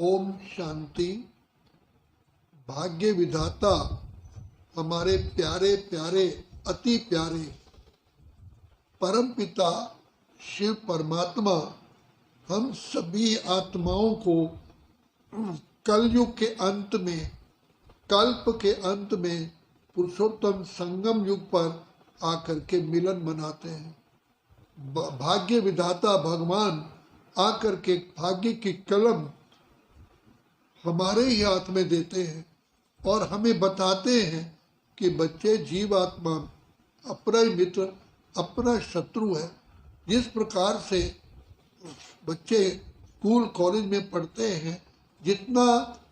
ओम शांति। भाग्य विधाता हमारे प्यारे प्यारे अति प्यारे परम पिता शिव परमात्मा हम सभी आत्माओं को कलयुग के अंत में, कल्प के अंत में पुरुषोत्तम संगम युग पर आकर के मिलन मनाते हैं। भाग्य विधाता भगवान आकर के भाग्य की कलम हमारे ही हाथ में देते हैं और हमें बताते हैं कि बच्चे जीवात्मा अपना ही मित्र, अपना शत्रु है। जिस प्रकार से बच्चे स्कूल कॉलेज में पढ़ते हैं, जितना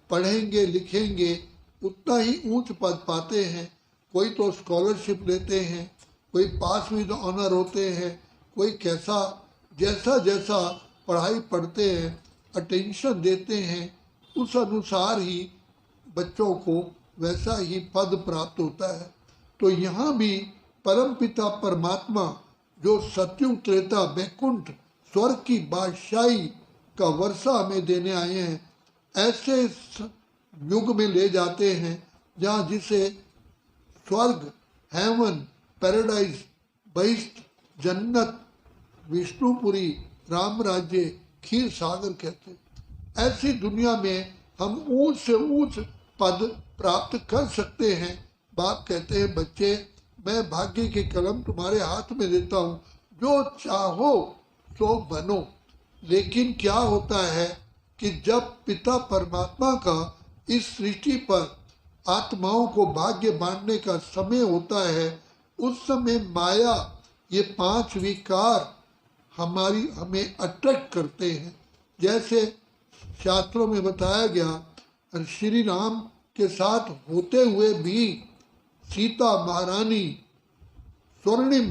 पढ़ेंगे लिखेंगे उतना ही ऊंच पद पाते हैं। कोई तो स्कॉलरशिप लेते हैं, कोई पास विद ऑनर होते हैं, कोई कैसा जैसा जैसा पढ़ाई पढ़ते हैं, अटेंशन देते हैं, उस अनुसार ही बच्चों को वैसा ही पद प्राप्त होता है। तो यहाँ भी परमपिता परमात्मा जो सत्युग त्रेता वैकुंठ स्वर्ग की बादशाही का वर्षा हमें देने आए हैं, ऐसे युग में ले जाते हैं जहाँ जिसे स्वर्ग, हेवन, पैराडाइज, बहिष्ठ, जन्नत, विष्णुपुरी, राम राज्य, खीर सागर कहते हैं। ऐसी दुनिया में हम ऊंच से ऊंच पद प्राप्त कर सकते हैं। बाप कहते हैं बच्चे मैं भाग्य की कलम तुम्हारे हाथ में देता हूँ, जो चाहो सो बनो। लेकिन क्या होता है कि जब पिता परमात्मा का इस सृष्टि पर आत्माओं को भाग्य बांटने का समय होता है, उस समय माया, ये 5 विकार हमें अट्रैक्ट करते हैं। जैसे शास्त्रों में बताया गया, श्री राम के साथ होते हुए भी सीता महारानी स्वर्णिम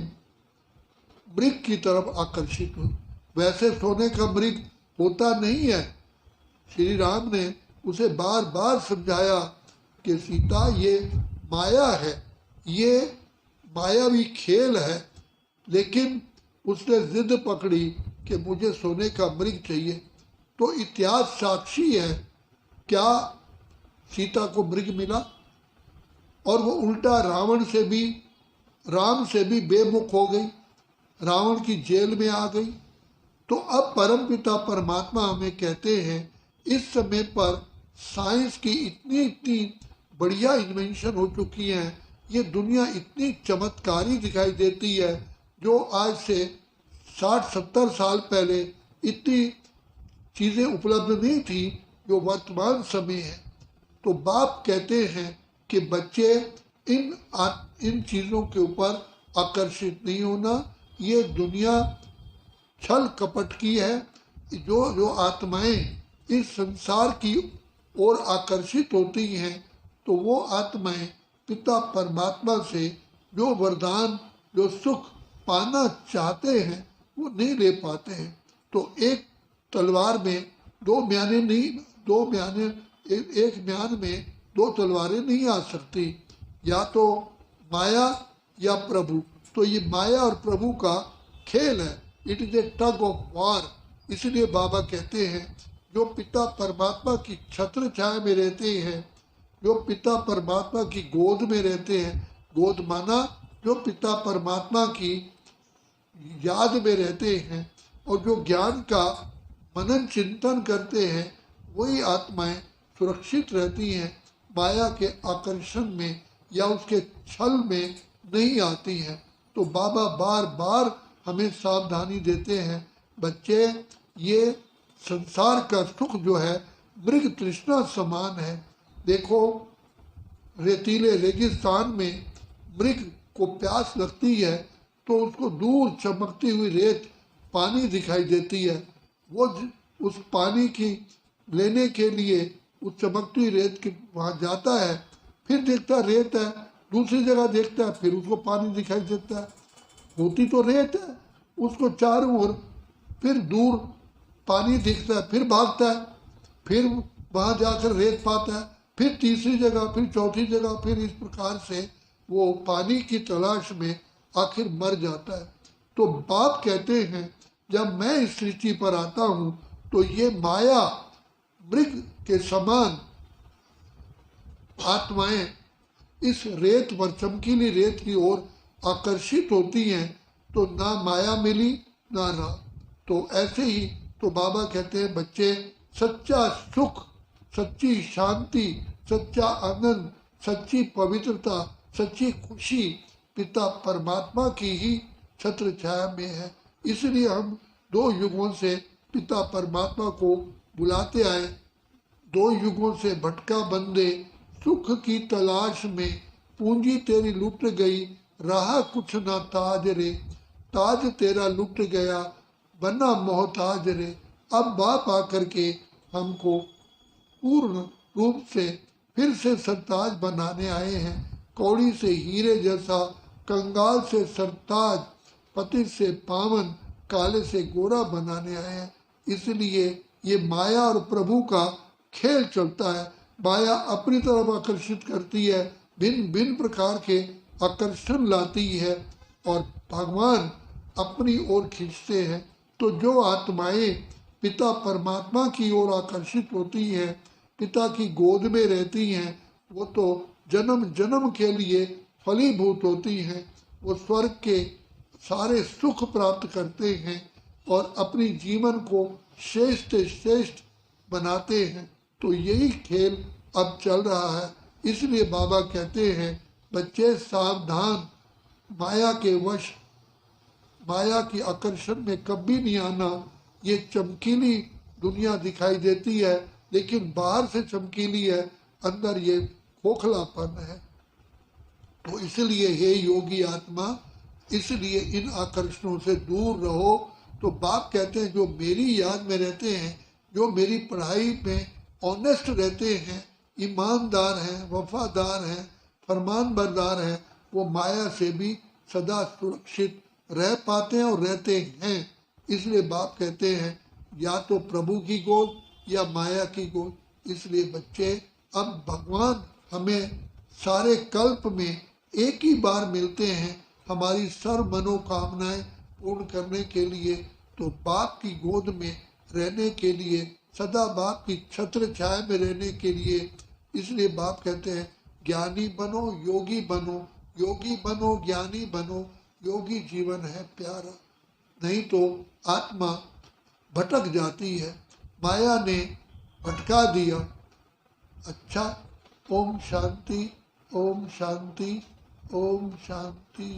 मृग की तरफ आकर्षित हुई। वैसे सोने का मृग होता नहीं है। श्री राम ने उसे बार बार समझाया कि सीता ये माया है, ये मायावी खेल है। लेकिन उसने जिद पकड़ी कि मुझे सोने का मृग चाहिए। तो इतिहास साक्षी है, क्या सीता को मृग मिला और वो उल्टा राम से भी बेमुख हो गई, रावण की जेल में आ गई। तो अब परमपिता परमात्मा हमें कहते हैं इस समय पर साइंस की इतनी बढ़िया इन्वेंशन हो चुकी है, ये दुनिया इतनी चमत्कारी दिखाई देती है, जो आज से 60-70 साल पहले इतनी चीज़ें उपलब्ध नहीं थी जो वर्तमान समय है। तो बाप कहते हैं कि बच्चे इन चीज़ों के ऊपर आकर्षित नहीं होना। ये दुनिया छल कपट की है। जो आत्माएं इस संसार की ओर आकर्षित होती हैं, तो वो आत्माएं पिता परमात्मा से जो वरदान, जो सुख पाना चाहते हैं, वो नहीं ले पाते हैं। तो एक तलवार में एक म्यान में 2 तलवारें नहीं आ सकती, या तो माया या प्रभु। तो ये माया और प्रभु का खेल है। It is a tug of war. इसलिए बाबा कहते हैं जो पिता परमात्मा की छत्र छाया में रहते हैं, जो पिता परमात्मा की गोद में रहते हैं, गोद माना जो पिता परमात्मा की याद में रहते हैं और जो ज्ञान का मनन चिंतन करते हैं, वही आत्माएं सुरक्षित रहती हैं, माया के आकर्षण में या उसके छल में नहीं आती हैं। तो बाबा बार बार हमें सावधानी देते हैं, बच्चे ये संसार का सुख जो है मृग तृष्णा समान है। देखो रेतीले रेगिस्तान में मृग को प्यास लगती है तो उसको दूर चमकती हुई रेत पानी दिखाई देती है। वो उस पानी की लेने के लिए उस चमकती हुई रेत के वहाँ जाता है, फिर देखता रेत है, दूसरी जगह देखता है, फिर उसको पानी दिखाई देता है। होती तो रेत है, उसको चारों ओर फिर दूर पानी दिखता है, फिर भागता है, फिर वहाँ जाकर रेत पाता है, फिर तीसरी जगह, फिर चौथी जगह, फिर इस प्रकार से वो पानी की तलाश में आखिर मर जाता है। तो बाप कहते हैं जब मैं इस सृष्टि पर आता हूँ तो ये मृग के समान आत्माएं इस रेत पर, चमकीली रेत की ओर आकर्षित होती हैं, तो ना माया मिली ना राह। तो ऐसे ही तो बाबा कहते हैं बच्चे सच्चा सुख, सच्ची शांति, सच्चा आनंद, सच्ची पवित्रता, सच्ची खुशी पिता परमात्मा की ही छत्र छाया में है। इसलिए हम 2 युगों से पिता परमात्मा को बुलाते आए। 2 युगों से भटका बंदे सुख की तलाश में, पूंजी तेरी लुट गई रहा कुछ ना ताज रे, ताज तेरा लुट गया बना मोहताज रे। अब बाप आकर के हमको पूर्ण रूप से फिर से सरताज बनाने आए हैं। कौड़ी से हीरे जैसा, कंगाल से सरताज, पतित से पावन, काले से गोरा बनाने आए हैं। इसलिए ये माया और प्रभु का खेल चलता है। माया अपनी तरफ आकर्षित करती है, भिन्न भिन्न प्रकार के आकर्षण लाती है, और भगवान अपनी ओर खींचते हैं। तो जो आत्माएं पिता परमात्मा की ओर आकर्षित होती हैं, पिता की गोद में रहती हैं, वो तो जन्म जन्म के लिए फलीभूत होती हैं। वो स्वर्ग के सारे सुख प्राप्त करते हैं और अपनी जीवन को श्रेष्ठ श्रेष्ठ बनाते हैं। तो यही खेल अब चल रहा है। इसलिए बाबा कहते हैं बच्चे सावधान, माया के वश, माया की आकर्षण में कभी नहीं आना। ये चमकीली दुनिया दिखाई देती है, लेकिन बाहर से चमकीली है, अंदर ये खोखलापन है। तो इसलिए हे योगी आत्मा, इसलिए इन आकर्षणों से दूर रहो। तो बाप कहते हैं जो मेरी याद में रहते हैं, जो मेरी पढ़ाई में ऑनेस्ट रहते हैं, ईमानदार हैं, वफादार हैं, फरमान बरदार हैं, वो माया से भी सदा सुरक्षित रह पाते हैं और रहते हैं। इसलिए बाप कहते हैं या तो प्रभु की गोद या माया की गोद। इसलिए बच्चे अब भगवान हमें सारे कल्प में एक ही बार मिलते हैं हमारी सर्व मनोकामनाएं पूर्ण करने के लिए। तो बाप की गोद में रहने के लिए, सदा बाप की छत्र छाया में रहने के लिए। इसलिए बाप कहते हैं ज्ञानी बनो, योगी बनो, योगी बनो, ज्ञानी बनो, योगी जीवन है प्यारा। नहीं तो आत्मा भटक जाती है, माया ने भटका दिया। अच्छा, ओम शांति, ओम शांति, ओम शांति।